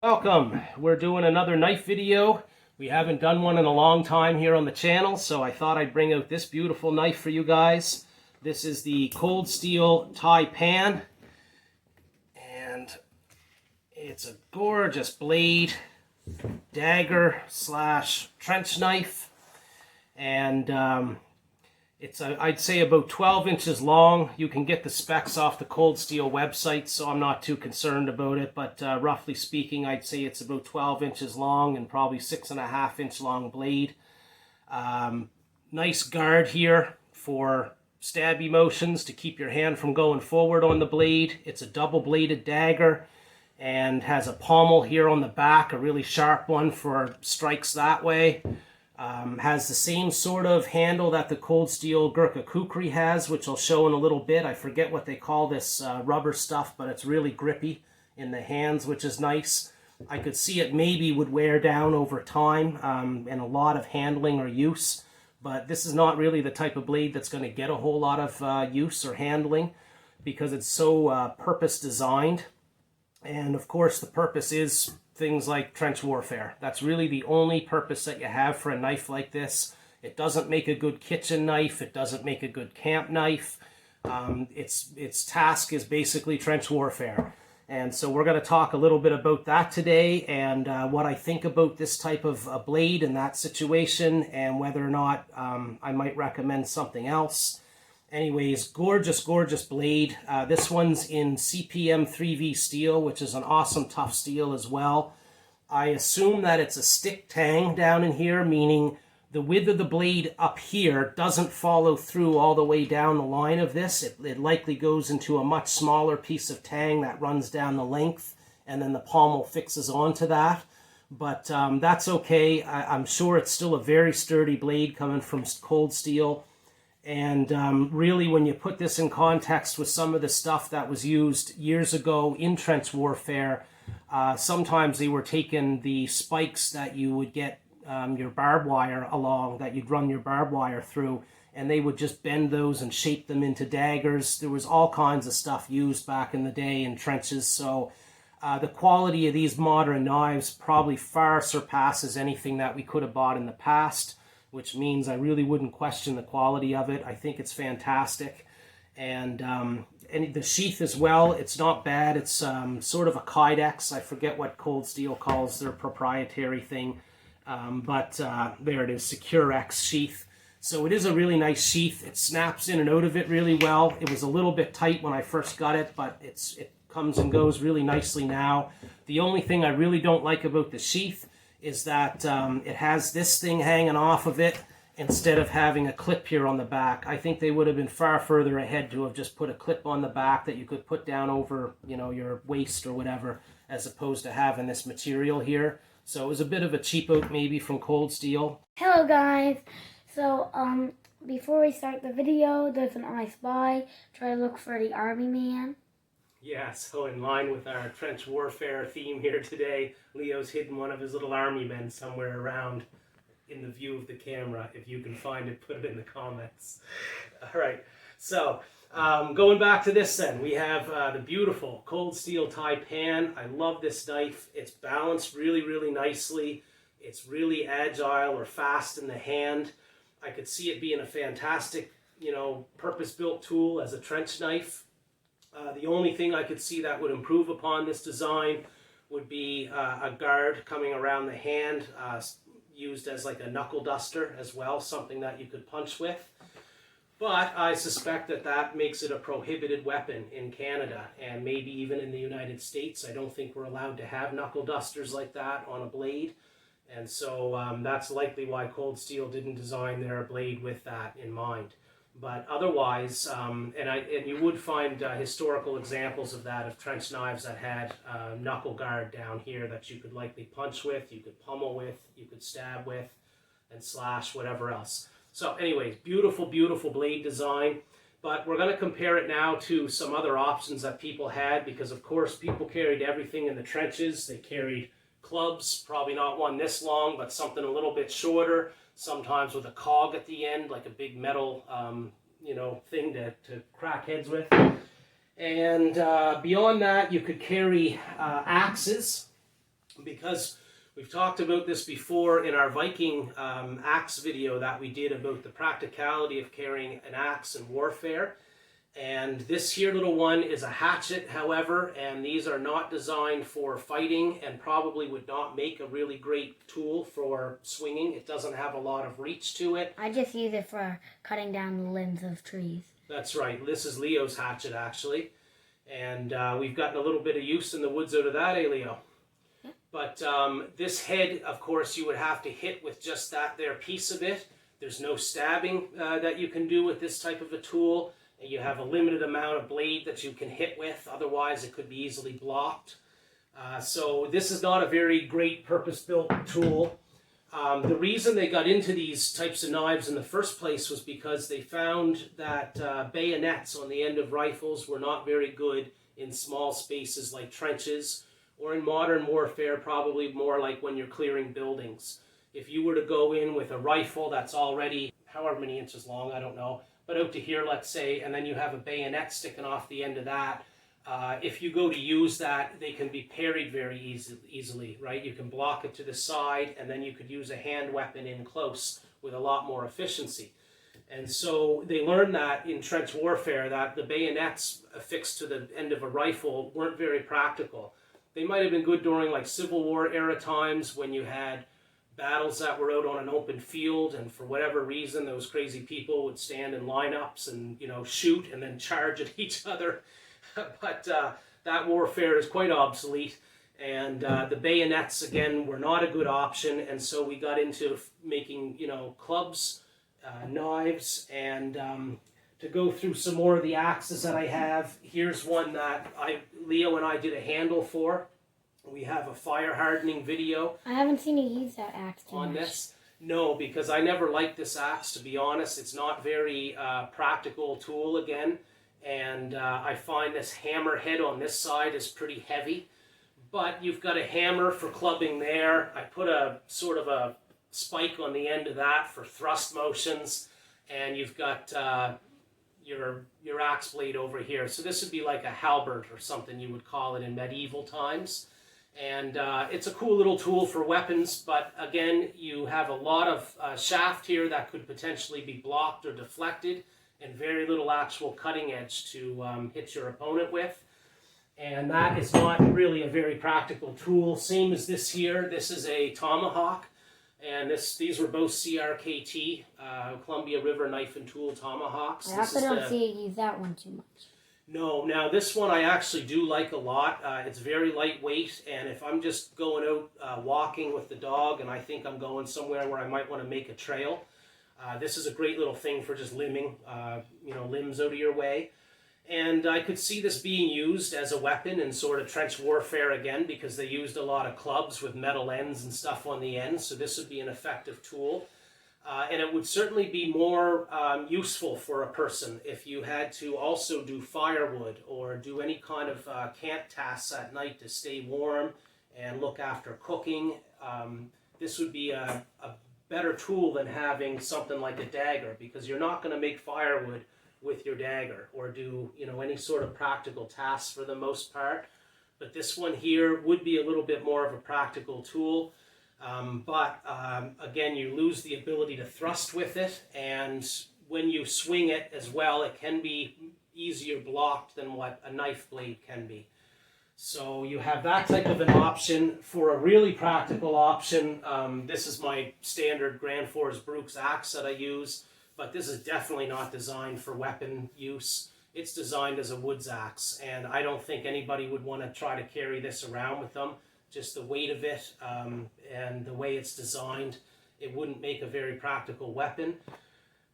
Welcome. We're doing another knife video. We haven't done one in a long time here on the channel, so I thought I'd bring out this beautiful knife for you guys. This is the Cold Steel Tai Pan, and it's a gorgeous blade, dagger slash trench knife, and it's, I'd say, about 12 inches long. You can get the specs off the Cold Steel website, so I'm not too concerned about it. But roughly speaking, I'd say it's about 12 inches long and probably 6.5-inch long blade. Nice guard here for stabby motions to keep your hand from going forward on the blade. It's a double-bladed dagger and has a pommel here on the back, a really sharp one for strikes that way. Has the same sort of handle that the Cold Steel Gurkha Kukri has, which I'll show in a little bit. I forget what they call this rubber stuff, but it's really grippy in the hands, which is nice. I could see it maybe would wear down over time and a lot of handling or use, but this is not really the type of blade that's going to get a whole lot of use or handling because it's so purpose designed. And of course, the purpose is things like trench warfare. That's really the only purpose that you have for a knife like this. It doesn't make a good kitchen knife. It doesn't make a good camp knife. Its task is basically trench warfare. And so we're going to talk a little bit about that today and what I think about this type of a blade in that situation and whether or not I might recommend something else. Anyways, gorgeous, gorgeous blade. This one's in CPM 3V steel, which is an awesome tough steel as well. I assume that it's a stick tang down in here, meaning the width of the blade up here doesn't follow through all the way down the line of this. It likely goes into a much smaller piece of tang that runs down the length, and then the pommel fixes onto that. But that's okay. I'm sure it's still a very sturdy blade coming from Cold Steel. And really, when you put this in context with some of the stuff that was used years ago in trench warfare, sometimes they were taking the spikes that you would get your barbed wire along, that you'd run your barbed wire through, and they would just bend those and shape them into daggers. There was all kinds of stuff used back in the day in trenches, so the quality of these modern knives probably far surpasses anything that we could have bought in the past, which means I really wouldn't question the quality of it. I think it's fantastic. And the sheath as well, it's not bad. It's sort of a Kydex. I forget what Cold Steel calls their proprietary thing. But there it is, Secure-X sheath. So it is a really nice sheath. It snaps in and out of it really well. It was a little bit tight when I first got it, but it comes and goes really nicely now. The only thing I really don't like about the sheath is that it has this thing hanging off of it instead of having a clip here on the back. I think they would have been far further ahead to have just put a clip on the back that you could put down over, you know, your waist or whatever, as opposed to having this material here. So it was a bit of a cheap out maybe from Cold Steel. Hello guys. So before we start the video, there's an I Spy. Try to look for the army man. Yeah, so in line with our trench warfare theme here today, Leo's hidden one of his little army men somewhere around in the view of the camera. If you can find it, put it in the comments. All right, so going back to this then, we have the beautiful Cold Steel Tai Pan. I love this knife. It's balanced really, really nicely. It's really agile or fast in the hand. I could see it being a fantastic, you know, purpose-built tool as a trench knife. The only thing I could see that would improve upon this design would be a guard coming around the hand, used as like a knuckle duster as well, something that you could punch with. But I suspect that that makes it a prohibited weapon in Canada and maybe even in the United States. I don't think we're allowed to have knuckle dusters like that on a blade. And so that's likely why Cold Steel didn't design their blade with that in mind. But otherwise, and you would find historical examples of that, of trench knives that had knuckle guard down here that you could likely punch with, you could pummel with, you could stab with, and slash, whatever else. So anyways, beautiful, beautiful blade design. But we're going to compare it now to some other options that people had, because of course people carried everything in the trenches. They carried clubs, probably not one this long, but something a little bit shorter, sometimes with a cog at the end, like a big metal, you know, thing to crack heads with. And beyond that, you could carry axes. because we've talked about this before in our Viking axe video that we did about the practicality of carrying an axe in warfare. And this here little one is a hatchet, however, and these are not designed for fighting and probably would not make a really great tool for swinging. It doesn't have a lot of reach to it. I just use it for cutting down the limbs of trees. That's right. This is Leo's hatchet, actually. And we've gotten a little bit of use in the woods out of that, eh, Leo? Yeah. But this head, of course, you would have to hit with just that there piece of it. There's no stabbing that you can do with this type of a tool. You have a limited amount of blade that you can hit with, otherwise it could be easily blocked. So this is not a very great purpose-built tool. The reason they got into these types of knives in the first place was because they found that bayonets on the end of rifles were not very good in small spaces like trenches, or in modern warfare, probably more like when you're clearing buildings. If you were to go in with a rifle that's already however many inches long, I don't know, but out to here, let's say, and then you have a bayonet sticking off the end of that. If you go to use that, they can be parried very easily, right? You can block it to the side, and then you could use a hand weapon in close with a lot more efficiency. And so they learned that in trench warfare, that the bayonets affixed to the end of a rifle weren't very practical. They might have been good during like Civil War era times when you had battles that were out on an open field, and for whatever reason those crazy people would stand in lineups and, you know, shoot and then charge at each other. But that warfare is quite obsolete, and the bayonets again were not a good option, and so we got into making, you know, clubs, knives, and to go through some more of the axes that I have. Here's one that Leo and I did a handle for. We have a fire hardening video. I haven't seen you use that axe too on much. This. No, because I never liked this axe, to be honest. It's not very practical tool again. And I find this hammer head on this side is pretty heavy. But you've got a hammer for clubbing there. I put a sort of a spike on the end of that for thrust motions. And you've got your axe blade over here. So this would be like a halberd or something you would call it in medieval times. And it's a cool little tool for weapons, but again, you have a lot of shaft here that could potentially be blocked or deflected, and very little actual cutting edge to hit your opponent with. And that is not really a very practical tool. Same as this here. This is a tomahawk, and these were both CRKT, Columbia River Knife and Tool tomahawks. I also don't see you use that one too much. No, now this one I actually do like a lot. It's very lightweight, and if I'm just going out walking with the dog and I think I'm going somewhere where I might want to make a trail, this is a great little thing for just limbing, you know, limbs out of your way. And I could see this being used as a weapon in sort of trench warfare again, because they used a lot of clubs with metal ends and stuff on the end, so this would be an effective tool. And it would certainly be more useful for a person if you had to also do firewood or do any kind of camp tasks at night to stay warm and look after cooking. This would be a better tool than having something like a dagger, because you're not going to make firewood with your dagger or do, you know, any sort of practical tasks for the most part. But this one here would be a little bit more of a practical tool. Again, you lose the ability to thrust with it, and when you swing it as well, it can be easier blocked than what a knife blade can be. So you have that type of an option. For a really practical option, this is my standard Grand Force Brooks axe that I use, but this is definitely not designed for weapon use. It's designed as a woods axe, and I don't think anybody would want to try to carry this around with them. Just the weight of it and the way it's designed, it wouldn't make a very practical weapon.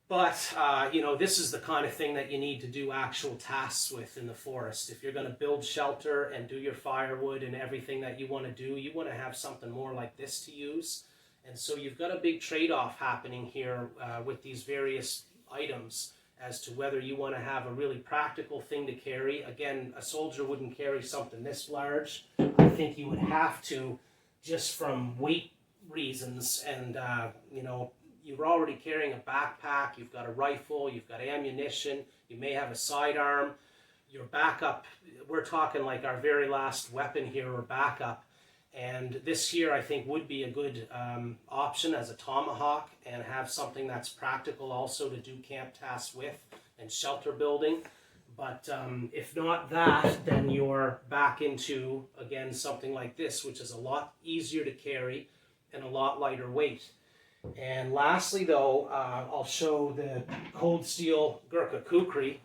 But, you know, this is the kind of thing that you need to do actual tasks with in the forest. If you're going to build shelter and do your firewood and everything that you want to do, you want to have something more like this to use. And so you've got a big trade-off happening here with these various items as to whether you want to have a really practical thing to carry. Again, a soldier wouldn't carry something this large. I think you would have to, just from weight reasons, and you know, you're already carrying a backpack, you've got a rifle, you've got ammunition, you may have a sidearm. Your backup, we're talking like our very last weapon here, or backup, And this here I think would be a good option as a tomahawk, and have something that's practical also to do camp tasks with and shelter building. But if not that, then you're back into, again, something like this, which is a lot easier to carry and a lot lighter weight. And lastly, though, I'll show the cold steel Gurkha kukri.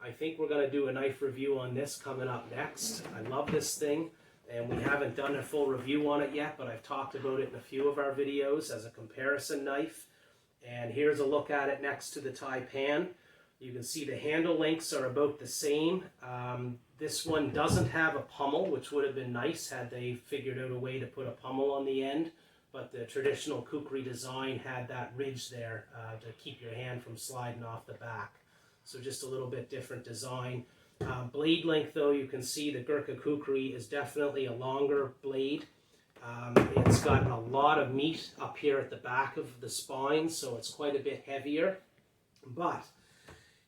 I think we're going to do a knife review on this coming up next. I love this thing, and we haven't done a full review on it yet, but I've talked about it in a few of our videos as a comparison knife. And here's a look at it next to the Tai Pan. You can see the handle lengths are about the same. This one doesn't have a pummel, which would have been nice had they figured out a way to put a pummel on the end. But the traditional kukri design had that ridge there to keep your hand from sliding off the back. So just a little bit different design. Blade length, though, you can see the Gurkha kukri is definitely a longer blade. It's got a lot of meat up here at the back of the spine, so it's quite a bit heavier. But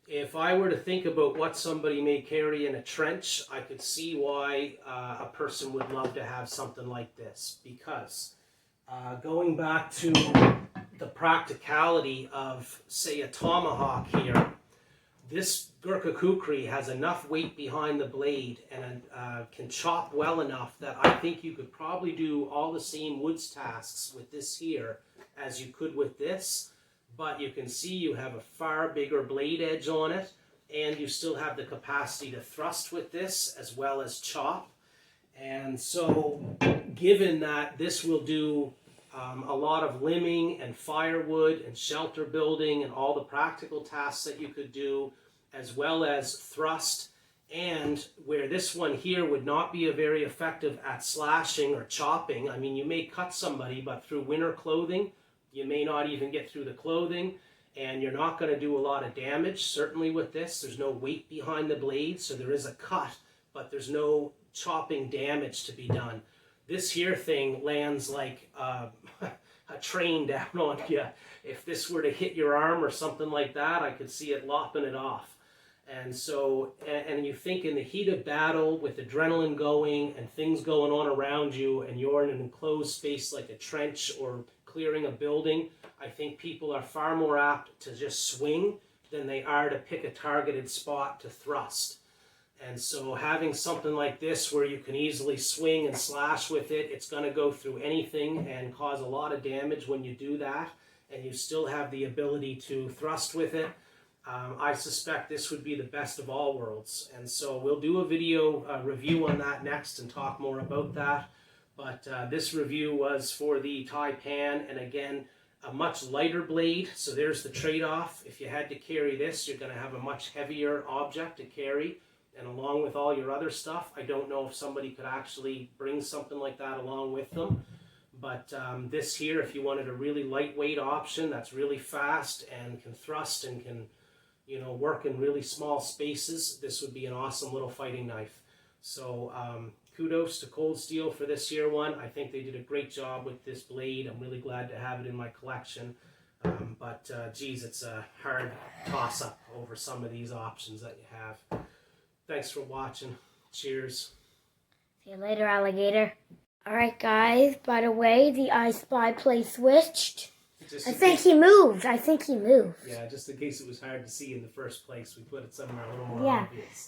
if I were to think about what somebody may carry in a trench, I could see why a person would love to have something like this. Because going back to the practicality of, say, a tomahawk here, this Gurkha kukri has enough weight behind the blade and can chop well enough that I think you could probably do all the same woods tasks with this here as you could with this. But you can see you have a far bigger blade edge on it, and you still have the capacity to thrust with this as well as chop. And so given that this will do a lot of limbing and firewood and shelter building and all the practical tasks that you could do, as well as thrust, and where this one here would not be very effective at slashing or chopping. I mean, you may cut somebody, but through winter clothing, you may not even get through the clothing, and you're not going to do a lot of damage. Certainly with this, there's no weight behind the blade, so there is a cut, but there's no chopping damage to be done. This here thing lands like a train down on you. If this were to hit your arm or something like that, I could see it lopping it off. And so, and you think in the heat of battle with adrenaline going and things going on around you, and you're in an enclosed space like a trench or clearing a building, I think people are far more apt to just swing than they are to pick a targeted spot to thrust. And so having something like this where you can easily swing and slash with it, it's going to go through anything and cause a lot of damage when you do that, and you still have the ability to thrust with it. I suspect this would be the best of all worlds. And so we'll do a video review on that next and talk more about that. But this review was for the Tai Pan, and again, a much lighter blade. So there's the trade-off. If you had to carry this, you're going to have a much heavier object to carry. And along with all your other stuff, I don't know if somebody could actually bring something like that along with them. But this here, if you wanted a really lightweight option that's really fast and can thrust and can, you know, work in really small spaces, this would be an awesome little fighting knife. So kudos to Cold Steel for this year one. I think they did a great job with this blade. I'm really glad to have it in my collection. But geez, it's a hard toss-up over some of these options that you have. Thanks for watching. Cheers. See you later, alligator. Alright, guys, by the way, the I Spy play switched. I think he moved. Yeah, just in case it was hard to see in the first place, we put it somewhere a little more obvious.